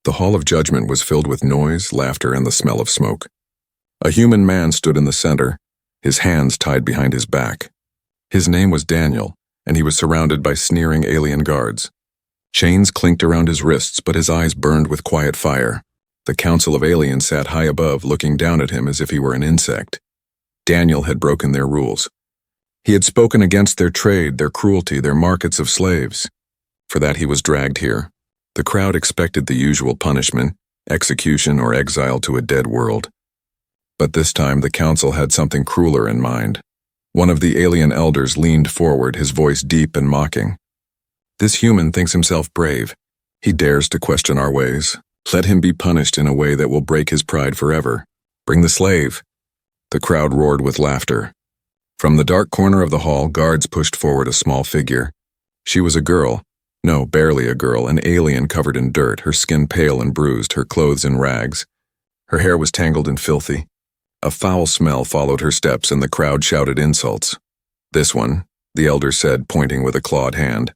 The hall of judgment was filled with noise, laughter, and the smell of smoke. A human man stood in the center, his hands tied behind his back. His name was Daniel, and he was surrounded by sneering alien guards. Chains clinked around his wrists, but his eyes burned with quiet fire. The Council of Aliens sat high above, looking down at him as if he were an insect. Daniel had broken their rules. He had spoken against their trade, their cruelty, their markets of slaves. For that he was dragged here. The crowd expected the usual punishment, execution or exile to a dead world. But this time the council had something crueler in mind. One of the alien elders leaned forward, his voice deep and mocking. "This human thinks himself brave. He dares to question our ways. Let him be punished in a way that will break his pride forever. Bring the slave." The crowd roared with laughter. From the dark corner of the hall, guards pushed forward a small figure. She was a girl. No, barely a girl, an alien covered in dirt, her skin pale and bruised, her clothes in rags. Her hair was tangled and filthy. A foul smell followed her steps, and the crowd shouted insults. This one, the elder said, pointing with a clawed hand,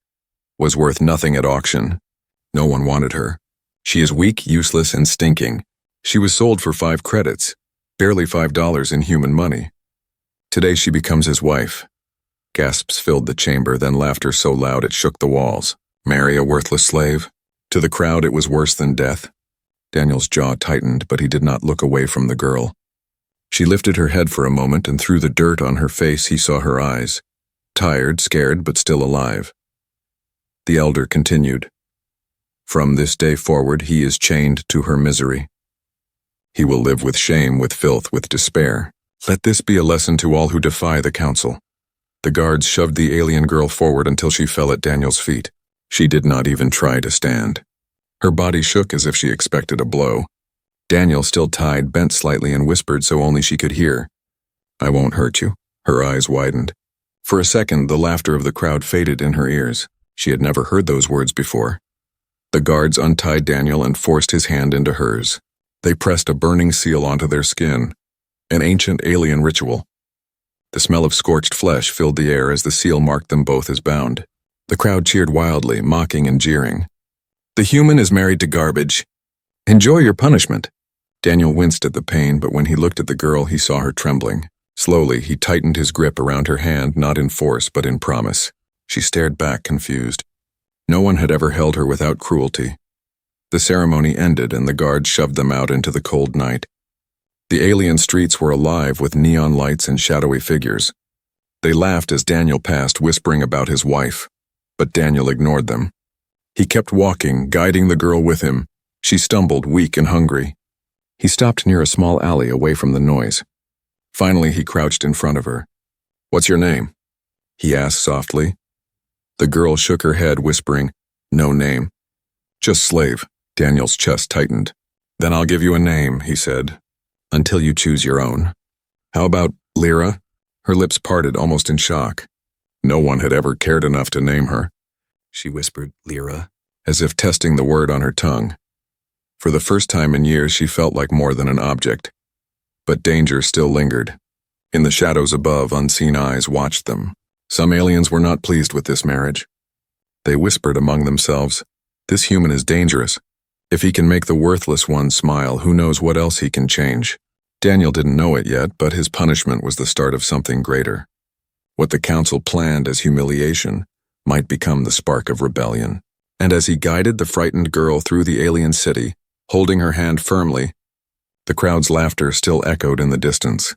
was worth nothing at auction. No one wanted her. She is weak, useless, and stinking. She was sold for 5 credits, barely $5 in human money. Today she becomes his wife. Gasps filled the chamber, then laughter so loud it shook the walls. Marry a worthless slave? To the crowd it was worse than death. Daniel's jaw tightened, but he did not look away from the girl. She lifted her head for a moment, and through the dirt on her face he saw her eyes. Tired, scared, but still alive. The elder continued. From this day forward he is chained to her misery. He will live with shame, with filth, with despair. Let this be a lesson to all who defy the council. The guards shoved the alien girl forward until she fell at Daniel's feet. She did not even try to stand. Her body shook as if she expected a blow. Daniel, still tied, bent slightly and whispered so only she could hear. "I won't hurt you." Her eyes widened. For a second, the laughter of the crowd faded in her ears. She had never heard those words before. The guards untied Daniel and forced his hand into hers. They pressed a burning seal onto their skin, an ancient alien ritual. The smell of scorched flesh filled the air as the seal marked them both as bound. The crowd cheered wildly, mocking and jeering. "The human is married to garbage. Enjoy your punishment." Daniel winced at the pain, but when he looked at the girl, he saw her trembling. Slowly, he tightened his grip around her hand, not in force, but in promise. She stared back, confused. No one had ever held her without cruelty. The ceremony ended, and the guards shoved them out into the cold night. The alien streets were alive with neon lights and shadowy figures. They laughed as Daniel passed, whispering about his wife. But Daniel ignored them. He kept walking, guiding the girl with him. She stumbled, weak and hungry. He stopped near a small alley away from the noise. Finally, he crouched in front of her. "What's your name?" he asked softly. The girl shook her head, whispering, "No name. Just slave." Daniel's chest tightened. "Then I'll give you a name," he said, "until you choose your own. How about Lyra?" Her lips parted almost in shock. No one had ever cared enough to name her. She whispered, "Lyra," as if testing the word on her tongue. For the first time in years, she felt like more than an object. But danger still lingered. In the shadows above, unseen eyes watched them. Some aliens were not pleased with this marriage. They whispered among themselves, "This human is dangerous. If he can make the worthless one smile, who knows what else he can change." Daniel didn't know it yet, but his punishment was the start of something greater. What the council planned as humiliation might become the spark of rebellion. And as he guided the frightened girl through the alien city, holding her hand firmly, the crowd's laughter still echoed in the distance.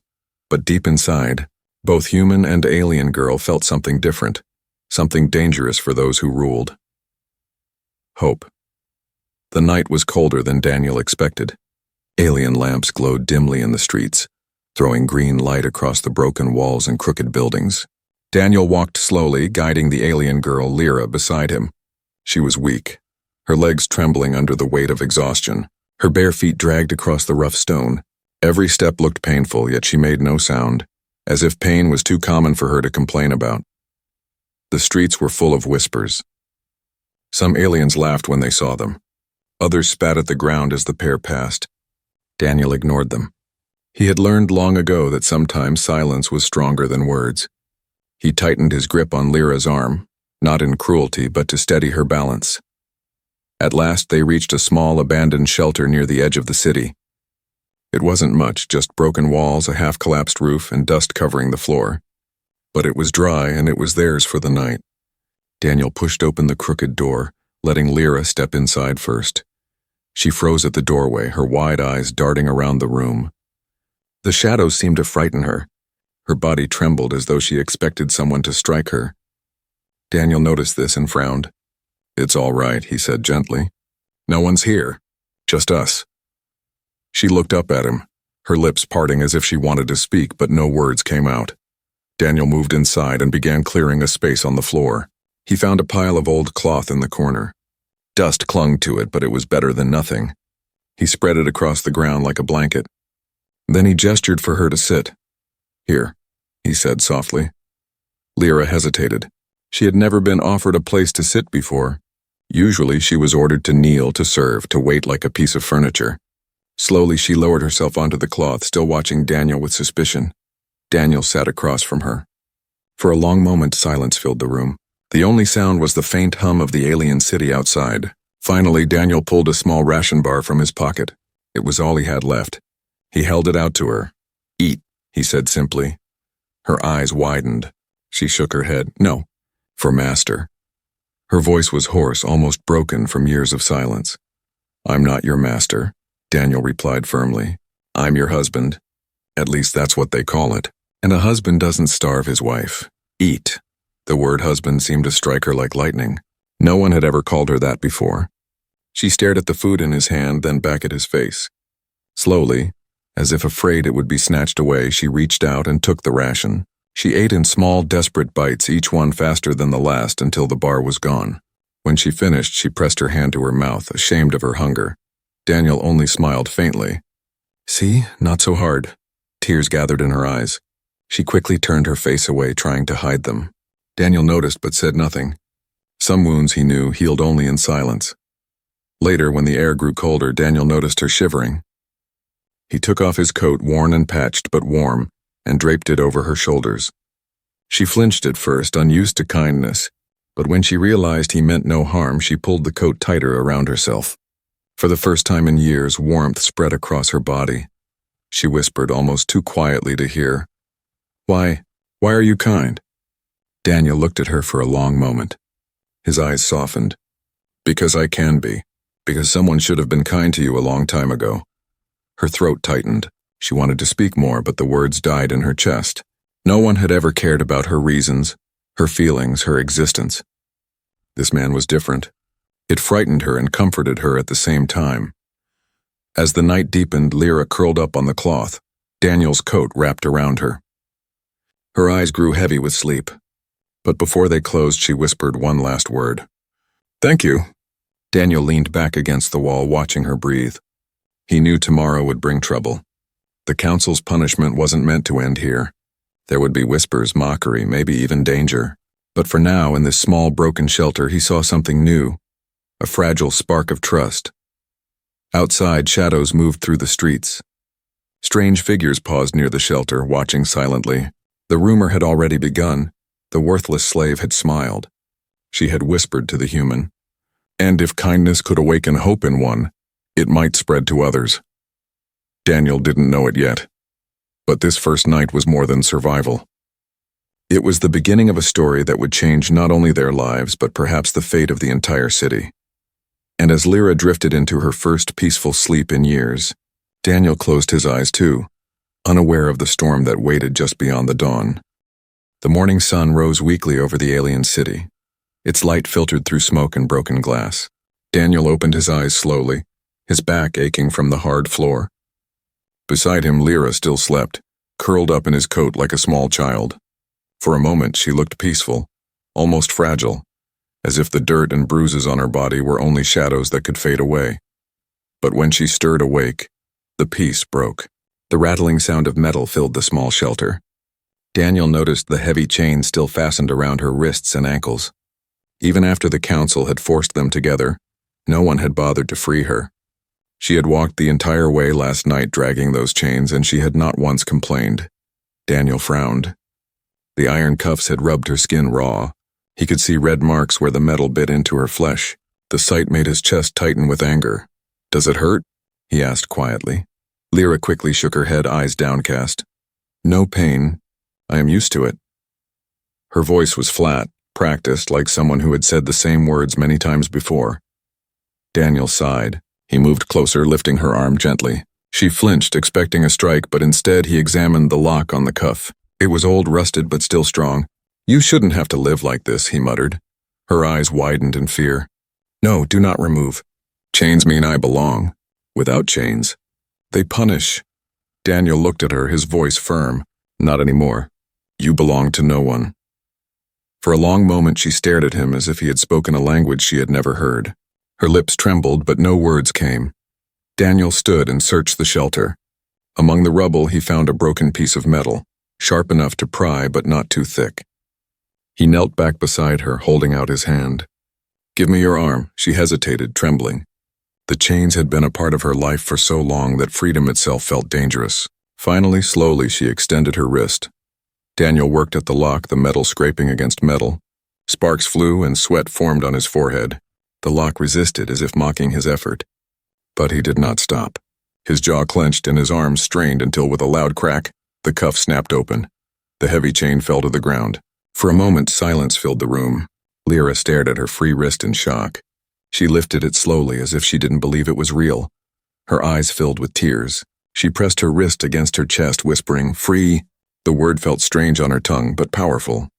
But deep inside, both human and alien girl felt something different, something dangerous for those who ruled. Hope. The night was colder than Daniel expected. Alien lamps glowed dimly in the streets, throwing green light across the broken walls and crooked buildings. Daniel walked slowly, guiding the alien girl, Lyra, beside him. She was weak, her legs trembling under the weight of exhaustion. Her bare feet dragged across the rough stone. Every step looked painful, yet she made no sound, as if pain was too common for her to complain about. The streets were full of whispers. Some aliens laughed when they saw them. Others spat at the ground as the pair passed. Daniel ignored them. He had learned long ago that sometimes silence was stronger than words. He tightened his grip on Lyra's arm, not in cruelty, but to steady her balance. At last they reached a small abandoned shelter near the edge of the city. It wasn't much, just broken walls, a half-collapsed roof, and dust covering the floor. But it was dry, and it was theirs for the night. Daniel pushed open the crooked door, letting Lyra step inside first. She froze at the doorway, her wide eyes darting around the room. The shadows seemed to frighten her. Her body trembled as though she expected someone to strike her. Daniel noticed this and frowned. "It's all right," he said gently. "No one's here. Just us." She looked up at him, her lips parting as if she wanted to speak, but no words came out. Daniel moved inside and began clearing a space on the floor. He found a pile of old cloth in the corner. Dust clung to it, but it was better than nothing. He spread it across the ground like a blanket. Then he gestured for her to sit. "Here," he said softly. Lyra hesitated. She had never been offered a place to sit before. Usually she was ordered to kneel, to serve, to wait like a piece of furniture. Slowly she lowered herself onto the cloth, still watching Daniel with suspicion. Daniel sat across from her. For a long moment silence filled the room. The only sound was the faint hum of the alien city outside. Finally, Daniel pulled a small ration bar from his pocket. It was all he had left. He held it out to her. "Eat," he said simply. Her eyes widened. She shook her head. "No, for Master." Her voice was hoarse, almost broken from years of silence. "I'm not your master," Daniel replied firmly. "I'm your husband. At least that's what they call it. And a husband doesn't starve his wife. Eat." The word husband seemed to strike her like lightning. No one had ever called her that before. She stared at the food in his hand, then back at his face. Slowly, as if afraid it would be snatched away, she reached out and took the ration. She ate in small, desperate bites, each one faster than the last, until the bar was gone. When she finished, she pressed her hand to her mouth, ashamed of her hunger. Daniel only smiled faintly. "See, not so hard." Tears gathered in her eyes. She quickly turned her face away, trying to hide them. Daniel noticed but said nothing. Some wounds, he knew, healed only in silence. Later, when the air grew colder, Daniel noticed her shivering. He took off his coat, worn and patched but warm, and draped it over her shoulders. She flinched at first, unused to kindness, but when she realized he meant no harm, she pulled the coat tighter around herself. For the first time in years, warmth spread across her body. She whispered, almost too quietly to hear, Why are you kind?" Daniel looked at her for a long moment. His eyes softened. "Because I can be. Because someone should have been kind to you a long time ago." Her throat tightened. She wanted to speak more, but the words died in her chest. No one had ever cared about her reasons, her feelings, her existence. This man was different. It frightened her and comforted her at the same time. As the night deepened, Lyra curled up on the cloth, Daniel's coat wrapped around her. Her eyes grew heavy with sleep. But before they closed, she whispered one last word. "Thank you." Daniel leaned back against the wall, watching her breathe. He knew tomorrow would bring trouble. The council's punishment wasn't meant to end here. There would be whispers, mockery, maybe even danger. But for now, in this small, broken shelter, he saw something new, a fragile spark of trust. Outside, shadows moved through the streets. Strange figures paused near the shelter, watching silently. The rumor had already begun. The worthless slave had smiled. She had whispered to the human. And if kindness could awaken hope in one, it might spread to others. Daniel didn't know it yet. But this first night was more than survival. It was the beginning of a story that would change not only their lives, but perhaps the fate of the entire city. And as Lyra drifted into her first peaceful sleep in years, Daniel closed his eyes too, unaware of the storm that waited just beyond the dawn. The morning sun rose weakly over the alien city. Its light filtered through smoke and broken glass. Daniel opened his eyes slowly, his back aching from the hard floor. Beside him, Lyra still slept, curled up in his coat like a small child. For a moment, she looked peaceful, almost fragile, as if the dirt and bruises on her body were only shadows that could fade away. But when she stirred awake, the peace broke. The rattling sound of metal filled the small shelter. Daniel noticed the heavy chains still fastened around her wrists and ankles. Even after the council had forced them together, no one had bothered to free her. She had walked the entire way last night dragging those chains, and she had not once complained. Daniel frowned. The iron cuffs had rubbed her skin raw. He could see red marks where the metal bit into her flesh. The sight made his chest tighten with anger. "Does it hurt?" he asked quietly. Lyra quickly shook her head, eyes downcast. "No pain. I am used to it." Her voice was flat, practiced, like someone who had said the same words many times before. Daniel sighed. He moved closer, lifting her arm gently. She flinched, expecting a strike, but instead he examined the lock on the cuff. It was old, rusted, but still strong. "You shouldn't have to live like this," he muttered. Her eyes widened in fear. "No, do not remove. Chains mean I belong. Without chains, they punish." Daniel looked at her, his voice firm. "Not anymore. You belong to no one." For a long moment she stared at him as if he had spoken a language she had never heard. Her lips trembled, but no words came. Daniel stood and searched the shelter. Among the rubble he found a broken piece of metal, sharp enough to pry but not too thick. He knelt back beside her, holding out his hand. "Give me your arm." She hesitated, trembling. The chains had been a part of her life for so long that freedom itself felt dangerous. Finally, slowly, she extended her wrist. Daniel worked at the lock, the metal scraping against metal. Sparks flew and sweat formed on his forehead. The lock resisted, as if mocking his effort. But he did not stop. His jaw clenched and his arms strained until, with a loud crack, the cuff snapped open. The heavy chain fell to the ground. For a moment, silence filled the room. Lyra stared at her free wrist in shock. She lifted it slowly, as if she didn't believe it was real. Her eyes filled with tears. She pressed her wrist against her chest, whispering, "Free." The word felt strange on her tongue, but powerful.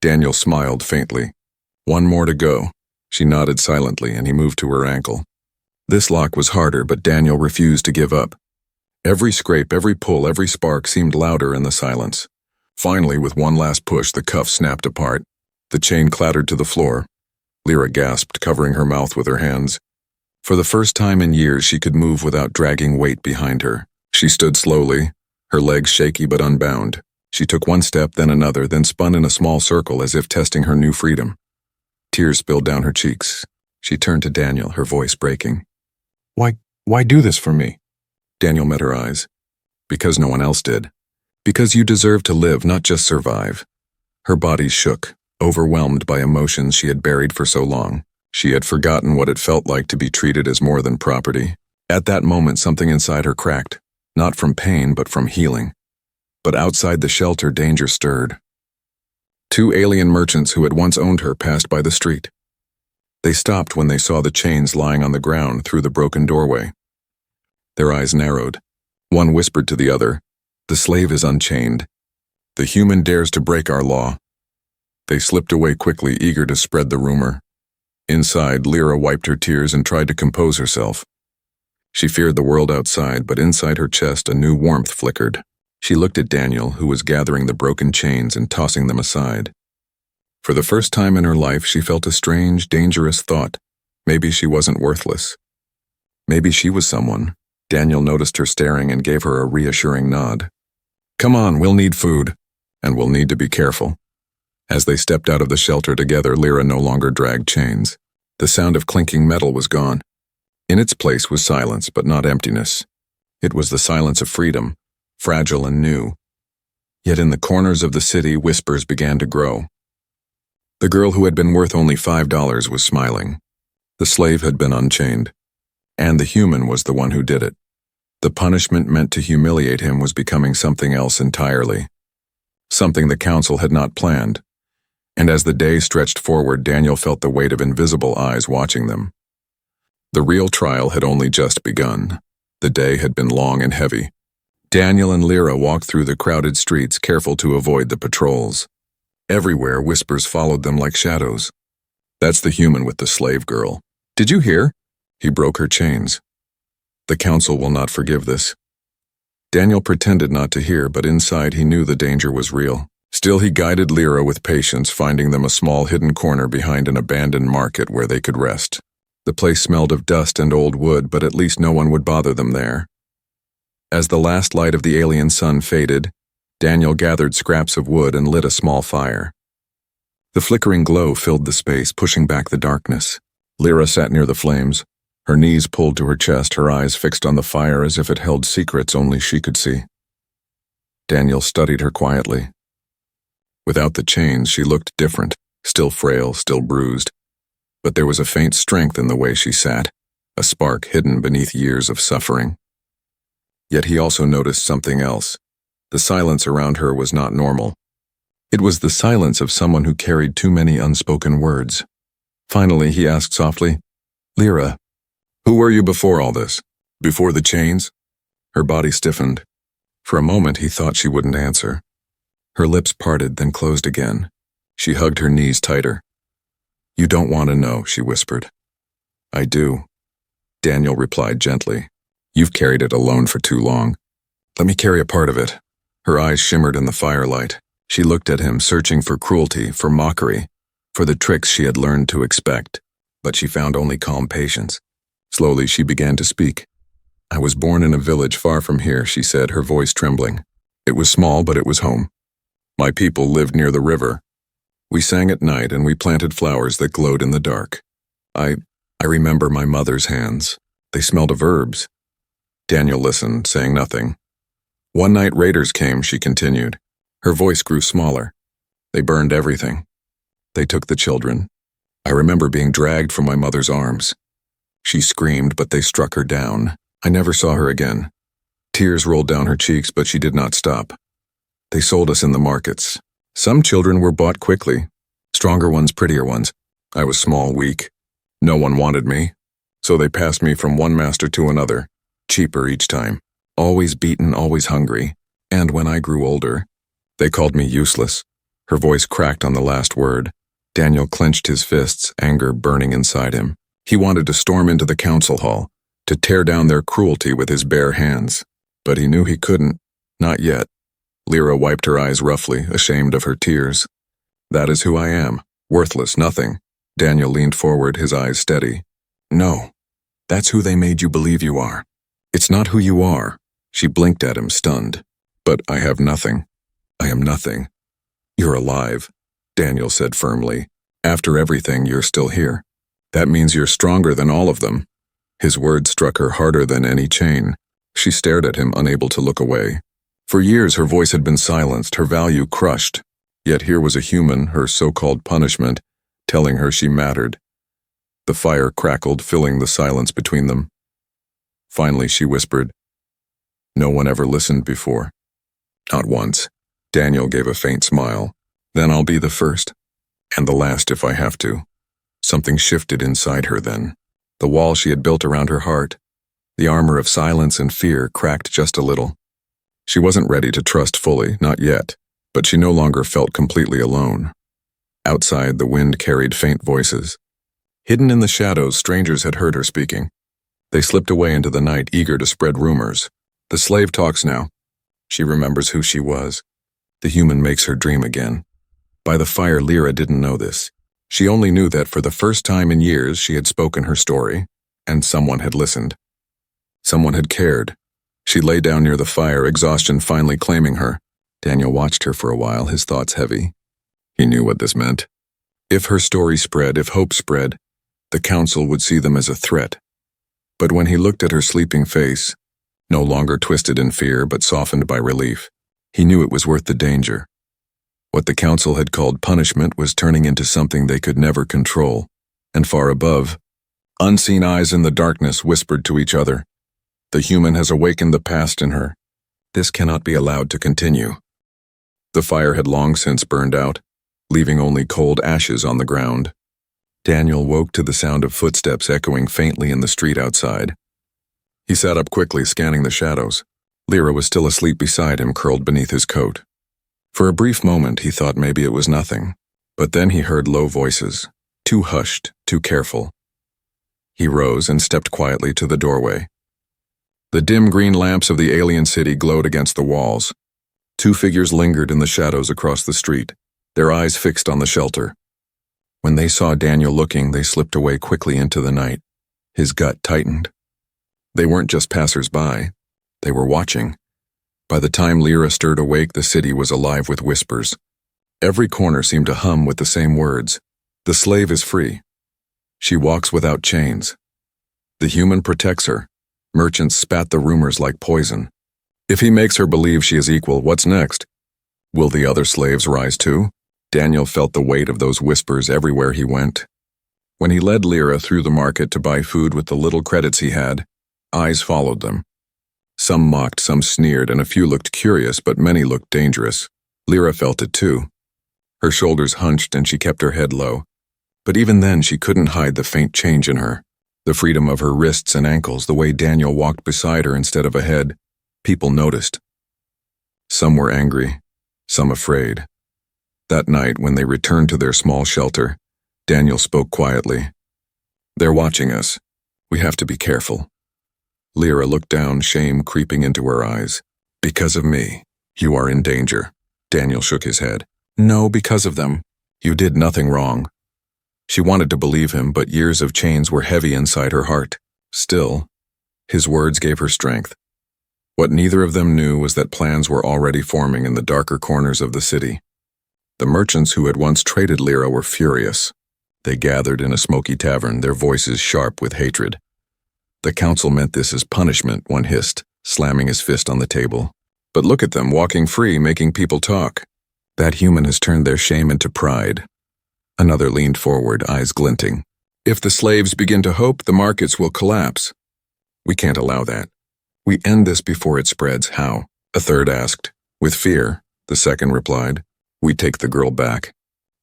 Daniel smiled faintly. "One more to go." She nodded silently, and he moved to her ankle. This lock was harder, but Daniel refused to give up. Every scrape, every pull, every spark seemed louder in the silence. Finally, with one last push, the cuff snapped apart. The chain clattered to the floor. Lyra gasped, covering her mouth with her hands. For the first time in years, she could move without dragging weight behind her. She stood slowly, her legs shaky but unbound. She took one step, then another, then spun in a small circle as if testing her new freedom. Tears spilled down her cheeks. She turned to Daniel, her voice breaking. Why do this for me?" Daniel met her eyes. "Because no one else did. Because you deserve to live, not just survive." Her body shook, overwhelmed by emotions she had buried for so long. She had forgotten what it felt like to be treated as more than property. At that moment, something inside her cracked, not from pain, but from healing. But outside the shelter, danger stirred. Two alien merchants who had once owned her passed by the street. They stopped when they saw the chains lying on the ground through the broken doorway. Their eyes narrowed. One whispered to the other, "The slave is unchained. The human dares to break our law." They slipped away quickly, eager to spread the rumor. Inside, Lyra wiped her tears and tried to compose herself. She feared the world outside, but inside her chest a new warmth flickered. She looked at Daniel, who was gathering the broken chains and tossing them aside. For the first time in her life, she felt a strange, dangerous thought. Maybe she wasn't worthless. Maybe she was someone. Daniel noticed her staring and gave her a reassuring nod. "Come on, we'll need food. And we'll need to be careful." As they stepped out of the shelter together, Lyra no longer dragged chains. The sound of clinking metal was gone. In its place was silence, but not emptiness. It was the silence of freedom, fragile and new. Yet in the corners of the city, whispers began to grow. The girl who had been worth only $5 was smiling. The slave had been unchained. And the human was the one who did it. The punishment meant to humiliate him was becoming something else entirely. Something the council had not planned. And as the day stretched forward, Daniel felt the weight of invisible eyes watching them. The real trial had only just begun. The day had been long and heavy. Daniel and Lyra walked through the crowded streets, careful to avoid the patrols. Everywhere, whispers followed them like shadows. "That's the human with the slave girl. Did you hear? He broke her chains. The council will not forgive this." Daniel pretended not to hear, but inside he knew the danger was real. Still, he guided Lyra with patience, finding them a small hidden corner behind an abandoned market where they could rest. The place smelled of dust and old wood, but at least no one would bother them there. As the last light of the alien sun faded, Daniel gathered scraps of wood and lit a small fire. The flickering glow filled the space, pushing back the darkness. Lyra sat near the flames, her knees pulled to her chest, her eyes fixed on the fire as if it held secrets only she could see. Daniel studied her quietly. Without the chains, she looked different, still frail, still bruised. but there was a faint strength in the way she sat, a spark hidden beneath years of suffering. Yet he also noticed something else. The silence around her was not normal. It was the silence of someone who carried too many unspoken words. Finally, he asked softly, "Lyra, who were you before all this? Before the chains?" Her body stiffened. For a moment, he thought she wouldn't answer. Her lips parted, then closed again. She hugged her knees tighter. "You don't want to know," she whispered. "I do," Daniel replied gently. "You've carried it alone for too long. Let me carry a part of it." Her eyes shimmered in the firelight. She looked at him, searching for cruelty, for mockery, for the tricks she had learned to expect. But she found only calm patience. Slowly, she began to speak. "I was born in a village far from here," she said, her voice trembling. "It was small, but it was home. My people lived near the river. We sang at night and we planted flowers that glowed in the dark. I remember my mother's hands. They smelled of herbs." Daniel listened, saying nothing. "One night raiders came," she continued. Her voice grew smaller. "They burned everything. They took the children. I remember being dragged from my mother's arms. She screamed, but they struck her down. I never saw her again. Tears rolled down her cheeks, but she did not stop. They sold us in the markets. Some children were bought quickly. Stronger ones, prettier ones. I was small, weak. No one wanted me. So they passed me from one master to another, cheaper each time. Always beaten, always hungry. And when I grew older, they called me useless." Her voice cracked on the last word. Daniel clenched his fists, anger burning inside him. He wanted to storm into the council hall, to tear down their cruelty with his bare hands. But he knew he couldn't. Not yet. Lyra wiped her eyes roughly, ashamed of her tears. "That is who I am. Worthless, nothing." Daniel leaned forward, his eyes steady. "No. That's who they made you believe you are. It's not who you are." She blinked at him, stunned. "But I have nothing. I am nothing." "You're alive," Daniel said firmly. "After everything, you're still here. That means you're stronger than all of them." His words struck her harder than any chain. She stared at him, unable to look away. For years, her voice had been silenced, her value crushed. Yet here was a human, her so-called punishment, telling her she mattered. The fire crackled, filling the silence between them. Finally, she whispered, "No one ever listened before." "Not once." Daniel gave a faint smile. "Then I'll be the first, and the last if I have to." Something shifted inside her then. The wall she had built around her heart, the armor of silence and fear, cracked just a little. She wasn't ready to trust fully, not yet, but she no longer felt completely alone. Outside, the wind carried faint voices. Hidden in the shadows, strangers had heard her speaking. They slipped away into the night, eager to spread rumors. "The slave talks now. She remembers who she was. The human makes her dream again." By the fire, Lyra didn't know this. She only knew that for the first time in years she had spoken her story, and someone had listened. Someone had cared. She lay down near the fire, exhaustion finally claiming her. Daniel watched her for a while, his thoughts heavy. He knew what this meant. If her story spread, if hope spread, the council would see them as a threat. But when he looked at her sleeping face, no longer twisted in fear but softened by relief, he knew it was worth the danger. What the council had called punishment was turning into something they could never control. And far above, unseen eyes in the darkness whispered to each other, "The human has awakened the past in her. This cannot be allowed to continue." The fire had long since burned out, leaving only cold ashes on the ground. Daniel woke to the sound of footsteps echoing faintly in the street outside. He sat up quickly, scanning the shadows. Lyra was still asleep beside him, curled beneath his coat. For a brief moment, he thought maybe it was nothing. But then he heard low voices, too hushed, too careful. He rose and stepped quietly to the doorway. The dim green lamps of the alien city glowed against the walls. Two figures lingered in the shadows across the street, their eyes fixed on the shelter. When they saw Daniel looking, they slipped away quickly into the night. His gut tightened. They weren't just passers-by. They were watching. By the time Lyra stirred awake, the city was alive with whispers. Every corner seemed to hum with the same words. The slave is free. She walks without chains. The human protects her. Merchants spat the rumors like poison. If he makes her believe she is equal, what's next? Will the other slaves rise too? Daniel felt the weight of those whispers everywhere he went. When he led Lyra through the market to buy food with the little credits he had, eyes followed them. Some mocked, some sneered, and a few looked curious, but many looked dangerous. Lyra felt it too. Her shoulders hunched and she kept her head low. But even then she couldn't hide the faint change in her. The freedom of her wrists and ankles, the way Daniel walked beside her instead of ahead. People noticed. Some were angry, some afraid. That night, when they returned to their small shelter, Daniel spoke quietly. "They're watching us. We have to be careful." Lyra looked down, shame creeping into her eyes. "Because of me, you are in danger." Daniel shook his head. "No, because of them. You did nothing wrong." She wanted to believe him, but years of chains were heavy inside her heart. Still, his words gave her strength. What neither of them knew was that plans were already forming in the darker corners of the city. The merchants who had once traded Lyra were furious. They gathered in a smoky tavern, their voices sharp with hatred. The council meant this as punishment, one hissed, slamming his fist on the table. But look at them, walking free, making people talk. That human has turned their shame into pride. Another leaned forward, eyes glinting. "If the slaves begin to hope, the markets will collapse. We can't allow that. We end this before it spreads. How?" A third asked. "With fear," the second replied. "We take the girl back.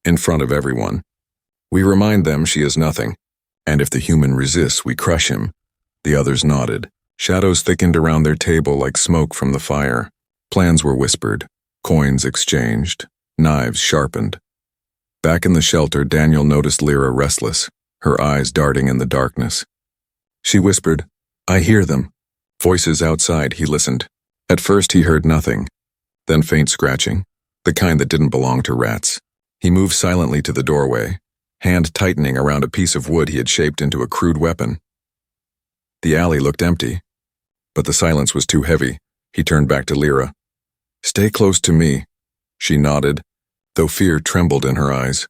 In front of everyone. We remind them she is nothing. And if the human resists, we crush him." The others nodded. Shadows thickened around their table like smoke from the fire. Plans were whispered. Coins exchanged. Knives sharpened. Back in the shelter, Daniel noticed Lyra restless, her eyes darting in the darkness. She whispered, "I hear them." Voices outside, he listened. At first he heard nothing. Then faint scratching, the kind that didn't belong to rats. He moved silently to the doorway, hand tightening around a piece of wood he had shaped into a crude weapon. The alley looked empty, but the silence was too heavy. He turned back to Lyra. "Stay close to me." She nodded, though fear trembled in her eyes.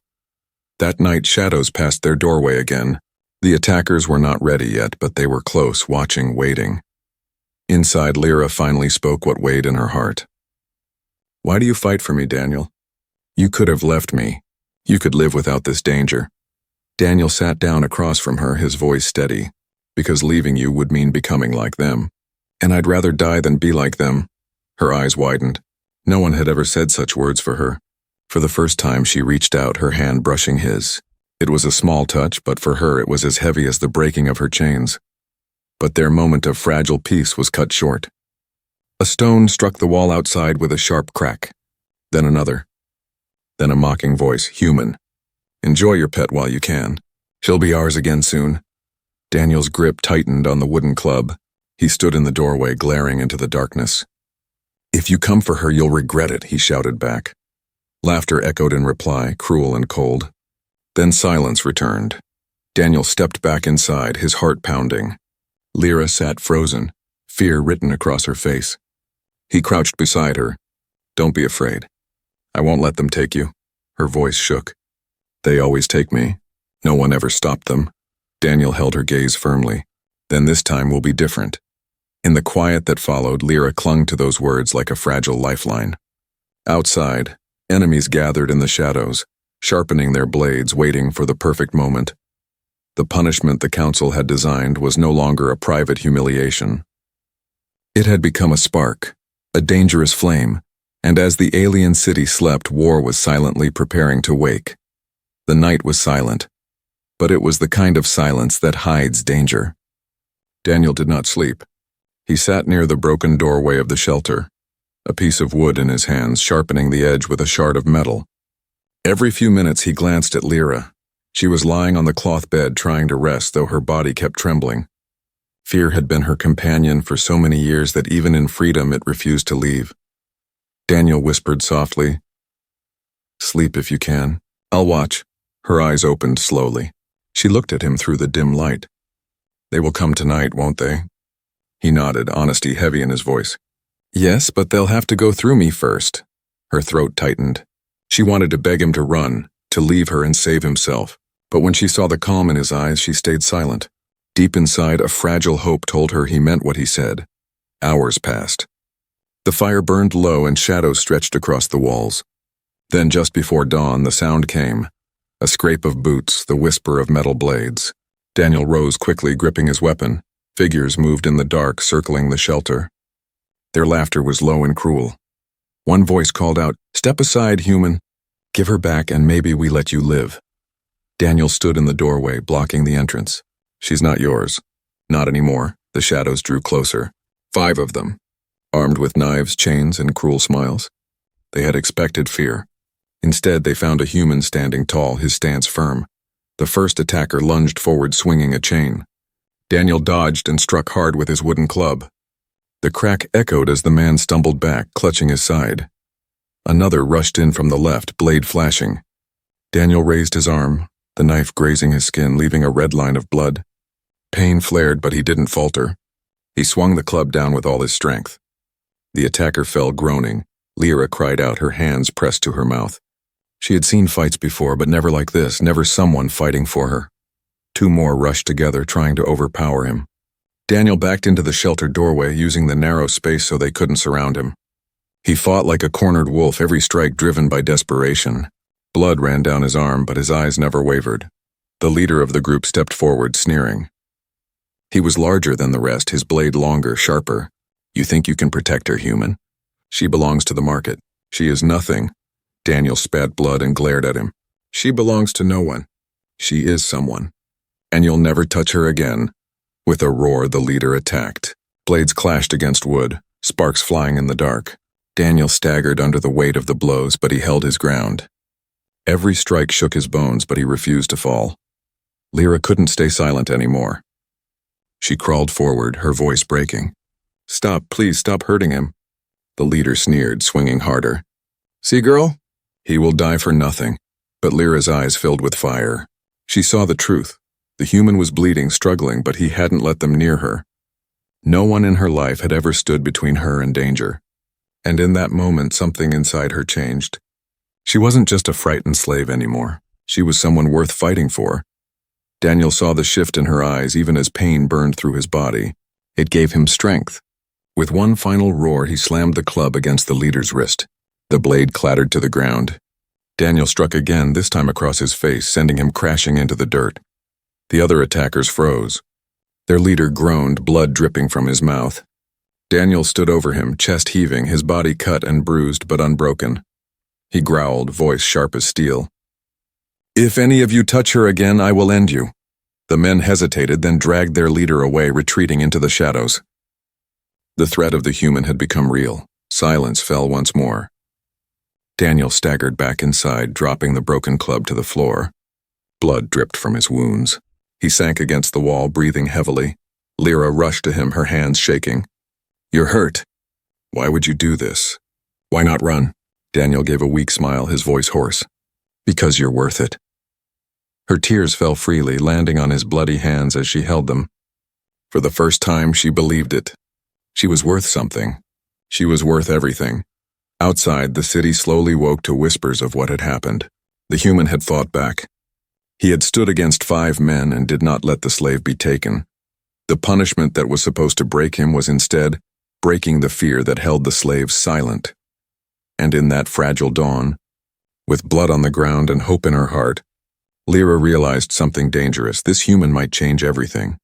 That night, shadows passed their doorway again. The attackers were not ready yet, but they were close, watching, waiting. Inside, Lyra finally spoke what weighed in her heart. "Why do you fight for me, Daniel? You could have left me. You could live without this danger." Daniel sat down across from her, his voice steady. "Because leaving you would mean becoming like them. And I'd rather die than be like them." Her eyes widened. No one had ever said such words for her. For the first time, she reached out, her hand brushing his. It was a small touch, but for her it was as heavy as the breaking of her chains. But their moment of fragile peace was cut short. A stone struck the wall outside with a sharp crack. Then another. Then a mocking voice, "Human. Enjoy your pet while you can. She'll be ours again soon." Daniel's grip tightened on the wooden club. He stood in the doorway, glaring into the darkness. "If you come for her, you'll regret it," he shouted back. Laughter echoed in reply, cruel and cold. Then silence returned. Daniel stepped back inside, his heart pounding. Lyra sat frozen, fear written across her face. He crouched beside her. "Don't be afraid. I won't let them take you." Her voice shook. "They always take me. No one ever stopped them." Daniel held her gaze firmly. "Then this time will be different." In the quiet that followed, Lyra clung to those words like a fragile lifeline. Outside, enemies gathered in the shadows, sharpening their blades, waiting for the perfect moment. The punishment the council had designed was no longer a private humiliation. It had become a spark, a dangerous flame, and as the alien city slept, war was silently preparing to wake. The night was silent, but it was the kind of silence that hides danger. Daniel did not sleep. He sat near the broken doorway of the shelter, a piece of wood in his hands, sharpening the edge with a shard of metal. Every few minutes he glanced at Lyra. She was lying on the cloth bed trying to rest, though her body kept trembling. Fear had been her companion for so many years that even in freedom it refused to leave. Daniel whispered softly, "Sleep if you can. I'll watch." Her eyes opened slowly. She looked at him through the dim light. "They will come tonight, won't they?" He nodded, honesty heavy in his voice. "Yes, but they'll have to go through me first." Her throat tightened. She wanted to beg him to run, to leave her and save himself. But when she saw the calm in his eyes, she stayed silent. Deep inside, a fragile hope told her he meant what he said. Hours passed. The fire burned low and shadows stretched across the walls. Then, just before dawn, the sound came. A scrape of boots, the whisper of metal blades. Daniel rose quickly, gripping his weapon. Figures moved in the dark, circling the shelter. Their laughter was low and cruel. One voice called out, "Step aside, human. Give her back and maybe we let you live." Daniel stood in the doorway, blocking the entrance. "She's not yours." "Not anymore." The shadows drew closer. 5 of them, armed with knives, chains, and cruel smiles. They had expected fear. Instead, they found a human standing tall, his stance firm. The first attacker lunged forward, swinging a chain. Daniel dodged and struck hard with his wooden club. The crack echoed as the man stumbled back, clutching his side. Another rushed in from the left, blade flashing. Daniel raised his arm, the knife grazing his skin, leaving a red line of blood. Pain flared, but he didn't falter. He swung the club down with all his strength. The attacker fell groaning. Lyra cried out, her hands pressed to her mouth. She had seen fights before, but never like this, never someone fighting for her. 2 more rushed together, trying to overpower him. Daniel backed into the shelter doorway, using the narrow space so they couldn't surround him. He fought like a cornered wolf, every strike driven by desperation. Blood ran down his arm, but his eyes never wavered. The leader of the group stepped forward, sneering. He was larger than the rest, his blade longer, sharper. "You think you can protect her, human? She belongs to the market. She is nothing." Daniel spat blood and glared at him. "She belongs to no one. She is someone. And you'll never touch her again." With a roar, the leader attacked. Blades clashed against wood, sparks flying in the dark. Daniel staggered under the weight of the blows, but he held his ground. Every strike shook his bones, but he refused to fall. Lyra couldn't stay silent anymore. She crawled forward, her voice breaking. "Stop, please stop hurting him." The leader sneered, swinging harder. "See, girl? He will die for nothing." But Lyra's eyes filled with fire. She saw the truth. The human was bleeding, struggling, but he hadn't let them near her. No one in her life had ever stood between her and danger. And in that moment, something inside her changed. She wasn't just a frightened slave anymore. She was someone worth fighting for. Daniel saw the shift in her eyes, even as pain burned through his body. It gave him strength. With one final roar, he slammed the club against the leader's wrist. The blade clattered to the ground. Daniel struck again, this time across his face, sending him crashing into the dirt. The other attackers froze. Their leader groaned, blood dripping from his mouth. Daniel stood over him, chest heaving, his body cut and bruised but unbroken. He growled, voice sharp as steel. "If any of you touch her again, I will end you." The men hesitated, then dragged their leader away, retreating into the shadows. The threat of the human had become real. Silence fell once more. Daniel staggered back inside, dropping the broken club to the floor. Blood dripped from his wounds. He sank against the wall, breathing heavily. Lyra rushed to him, her hands shaking. "You're hurt. Why would you do this? Why not run?" Daniel gave a weak smile, his voice hoarse. "Because you're worth it." Her tears fell freely, landing on his bloody hands as she held them. For the first time, she believed it. She was worth something. She was worth everything. Outside, the city slowly woke to whispers of what had happened. The human had fought back. He had stood against 5 men and did not let the slave be taken. The punishment that was supposed to break him was instead breaking the fear that held the slaves silent. And in that fragile dawn, with blood on the ground and hope in her heart, Lyra realized something dangerous. This human might change everything.